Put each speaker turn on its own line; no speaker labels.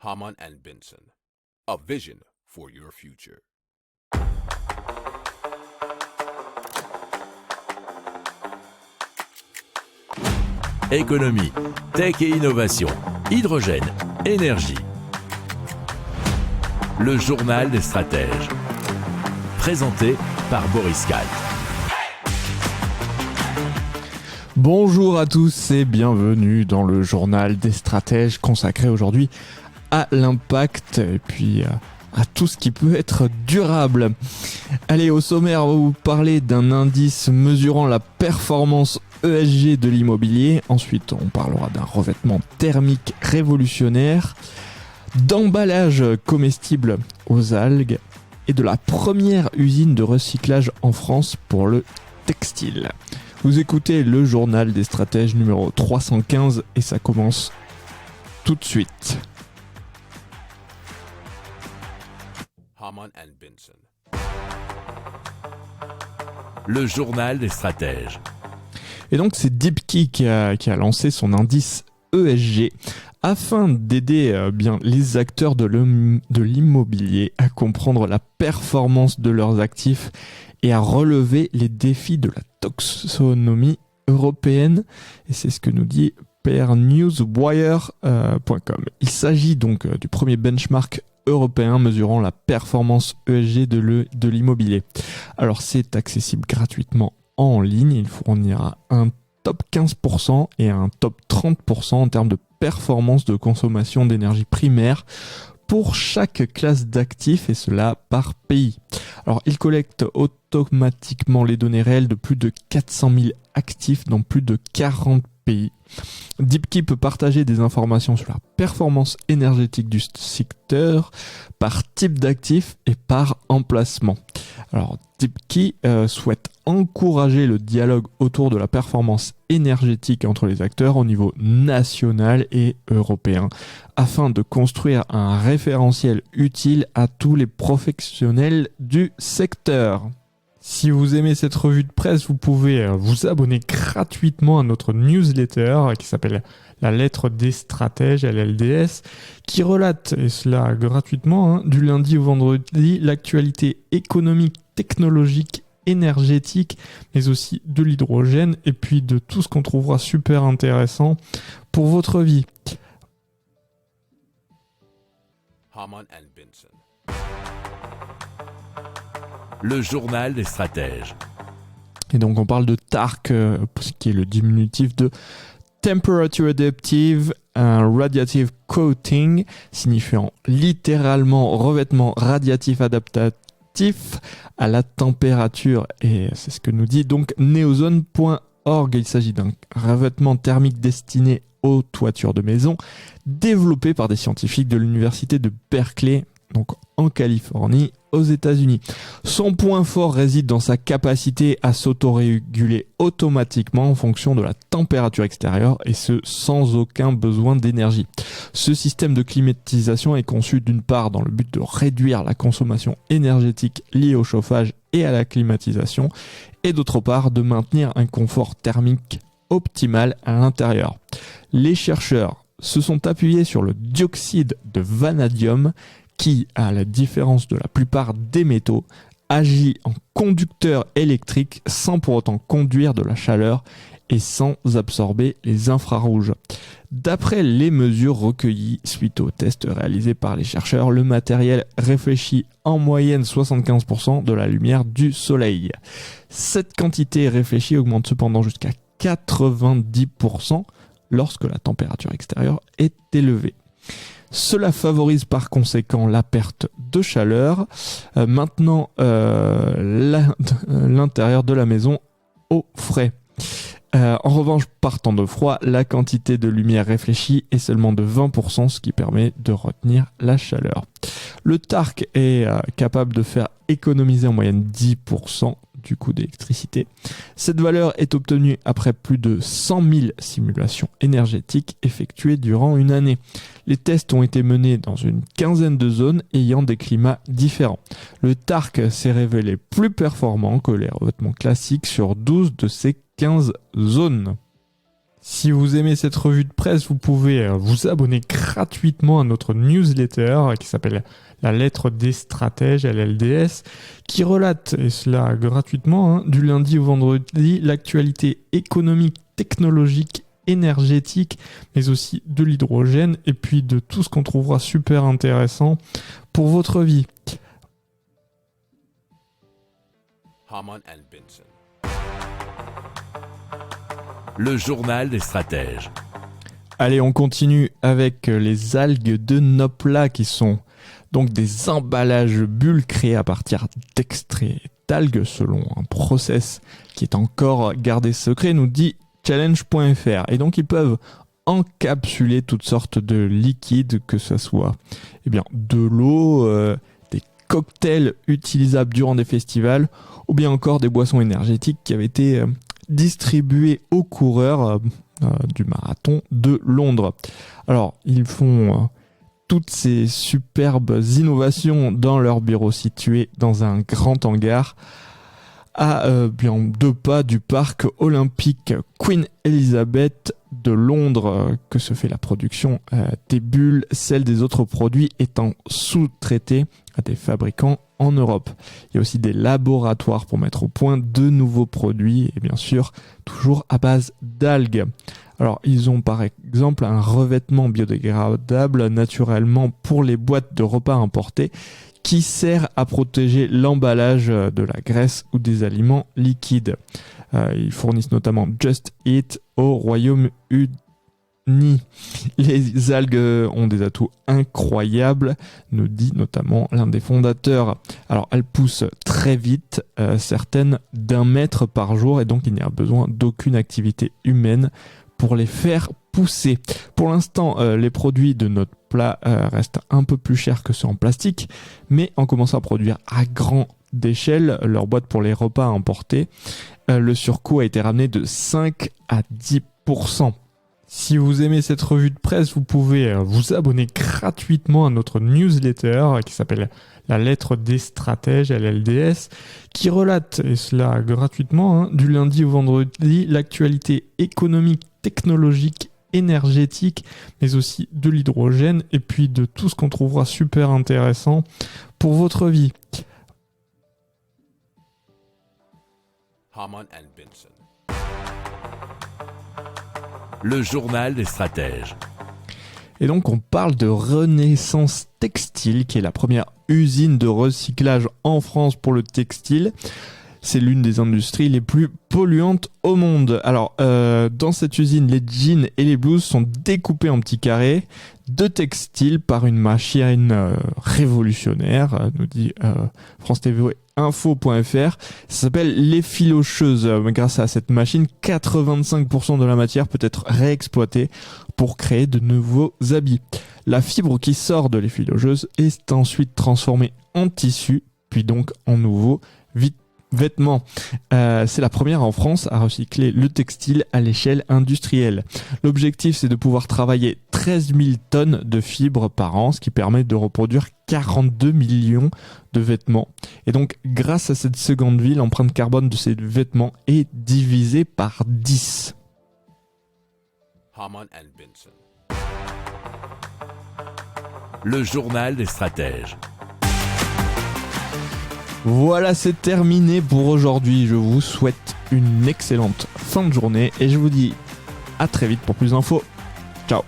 Hamann and Benson, a vision for your future.
Économie, tech et innovation, hydrogène, énergie. Le journal des stratèges. Présenté par Boris Kahl.
Bonjour à tous et bienvenue dans le journal des stratèges consacré aujourd'hui à l'impact et puis à tout ce qui peut être durable. Allez, au sommaire, on va vous parler d'un indice mesurant la performance ESG de l'immobilier. Ensuite, on parlera d'un revêtement thermique révolutionnaire, d'emballage comestible aux algues et de la première usine de recyclage en France pour le textile. Vous écoutez le journal des stratèges numéro 315 et ça commence tout de suite.
Hamann and Benson.
Le journal des stratèges.
Et donc c'est DeepKey qui a lancé son indice ESG afin d'aider bien les acteurs de l'immobilier à comprendre la performance de leurs actifs et à relever les défis de la taxonomie européenne. Et c'est ce que nous dit PRNewsWire.com. Il s'agit donc du premier benchmark européen mesurant la performance ESG de l'immobilier. Alors c'est accessible gratuitement en ligne. Il fournira un top 15% et un top 30% en termes de performance de consommation d'énergie primaire pour chaque classe d'actifs et cela par pays. Alors, il collecte automatiquement les données réelles de plus de 400 000 actifs dans plus de 40 pays. DeepKey peut partager des informations sur la performance énergétique du secteur par type d'actif et par emplacement. Alors, DeepKey souhaite encourager le dialogue autour de la performance énergétique entre les acteurs au niveau national et européen afin de construire un référentiel utile à tous les professionnels du secteur. Si vous aimez cette revue de presse, vous pouvez vous abonner gratuitement à notre newsletter qui s'appelle La Lettre des Stratèges, LLDS, qui relate, et cela gratuitement, du lundi au vendredi, l'actualité économique, technologique, énergétique, mais aussi de l'hydrogène et puis de tout ce qu'on trouvera super intéressant pour votre vie.
Hamann and Benson.
Le journal des stratèges.
Et donc on parle de TARC, qui est le diminutif de Temperature Adaptive Radiative Coating, signifiant littéralement revêtement radiatif adaptatif à la température. Et c'est ce que nous dit donc neozone.org. Il s'agit d'un revêtement thermique destiné aux toitures de maisons, développé par des scientifiques de l'université de Berkeley, donc en Californie, aux États-Unis. Son point fort réside dans sa capacité à s'autoréguler automatiquement en fonction de la température extérieure et ce sans aucun besoin d'énergie. Ce système de climatisation est conçu d'une part dans le but de réduire la consommation énergétique liée au chauffage et à la climatisation et d'autre part de maintenir un confort thermique optimal à l'intérieur. Les chercheurs se sont appuyés sur le dioxyde de vanadium qui, à la différence de la plupart des métaux, agit en conducteur électrique sans pour autant conduire de la chaleur et sans absorber les infrarouges. D'après les mesures recueillies suite aux tests réalisés par les chercheurs, le matériel réfléchit en moyenne 75% de la lumière du soleil. Cette quantité réfléchie augmente cependant jusqu'à 90% lorsque la température extérieure est élevée. Cela favorise par conséquent la perte de chaleur, maintenant l'intérieur de la maison au frais. En revanche, par temps de froid, la quantité de lumière réfléchie est seulement de 20%, ce qui permet de retenir la chaleur. Le TARC est capable de faire économiser en moyenne 10% du coût d'électricité. Cette valeur est obtenue après plus de 100 000 simulations énergétiques effectuées durant une année. Les tests ont été menés dans une quinzaine de zones ayant des climats différents. Le TARC s'est révélé plus performant que les revêtements classiques sur 12 de ces 15 zones. Si vous aimez cette revue de presse, vous pouvez vous abonner gratuitement à notre newsletter qui s'appelle La Lettre des Stratèges, LLDS, qui relate, et cela gratuitement, du lundi au vendredi, l'actualité économique, technologique, énergétique, mais aussi de l'hydrogène, et puis de tout ce qu'on trouvera super intéressant pour votre vie.
Hamann and Benson.
Le journal des stratèges.
Allez, on continue avec les algues de Nopla qui sont donc des emballages bulles créés à partir d'extraits d'algues selon un process qui est encore gardé secret, nous dit challenge.fr. Et donc ils peuvent encapsuler toutes sortes de liquides, que ce soit de l'eau, des cocktails utilisables durant des festivals ou bien encore des boissons énergétiques qui avaient été distribuées aux coureurs du marathon de Londres. Alors, ils font toutes ces superbes innovations dans leur bureau situé dans un grand hangar à 2 pas du parc olympique Queen Elizabeth de Londres que se fait la production des bulles, celle des autres produits étant sous-traitée à des fabricants en Europe. Il y a aussi des laboratoires pour mettre au point de nouveaux produits et bien sûr toujours à base d'algues. Alors ils ont par exemple un revêtement biodégradable naturellement pour les boîtes de repas importés qui sert à protéger l'emballage de la graisse ou des aliments liquides. Ils fournissent notamment Just Eat au Royaume-Uni. Les algues ont des atouts incroyables, nous dit notamment l'un des fondateurs. Alors elles poussent très vite, certaines d'1 mètre par jour, et donc il n'y a besoin d'aucune activité humaine pour les faire pousser. Pour l'instant, les produits de notre plat restent un peu plus chers que ceux en plastique, mais en commençant à produire à grande échelle leurs boîtes pour les repas à emporter, le surcoût a été ramené de 5 à 10%. Si vous aimez cette revue de presse, vous pouvez vous abonner gratuitement à notre newsletter qui s'appelle La Lettre des Stratèges, LLDS, qui relate, et cela gratuitement, du lundi au vendredi, l'actualité économique, technologique, énergétique, mais aussi de l'hydrogène, et puis de tout ce qu'on trouvera super intéressant pour votre vie.
Hamann and Benson.
Le journal des stratèges.
Et donc on parle de Renaissance Textile, qui est la première usine de recyclage en France pour le textile. C'est l'une des industries les plus polluantes au monde. Alors, dans cette usine, les jeans et les blouses sont découpés en petits carrés de textile par une machine révolutionnaire, nous dit France TV Info.fr. Ça s'appelle l'effilocheuse. Grâce à cette machine, 85% de la matière peut être réexploitée pour créer de nouveaux habits. La fibre qui sort de l'effilocheuse est ensuite transformée en tissu, puis donc en nouveaux vêtements. C'est la première en France à recycler le textile à l'échelle industrielle. L'objectif, c'est de pouvoir travailler 13 000 tonnes de fibres par an, ce qui permet de reproduire 42 millions de vêtements. Et donc, grâce à cette seconde vie, l'empreinte carbone de ces vêtements est divisée par 10.
Hamann and Benson.
Le journal des stratèges.
Voilà, c'est terminé pour aujourd'hui. Je vous souhaite une excellente fin de journée et je vous dis à très vite pour plus d'infos. Ciao.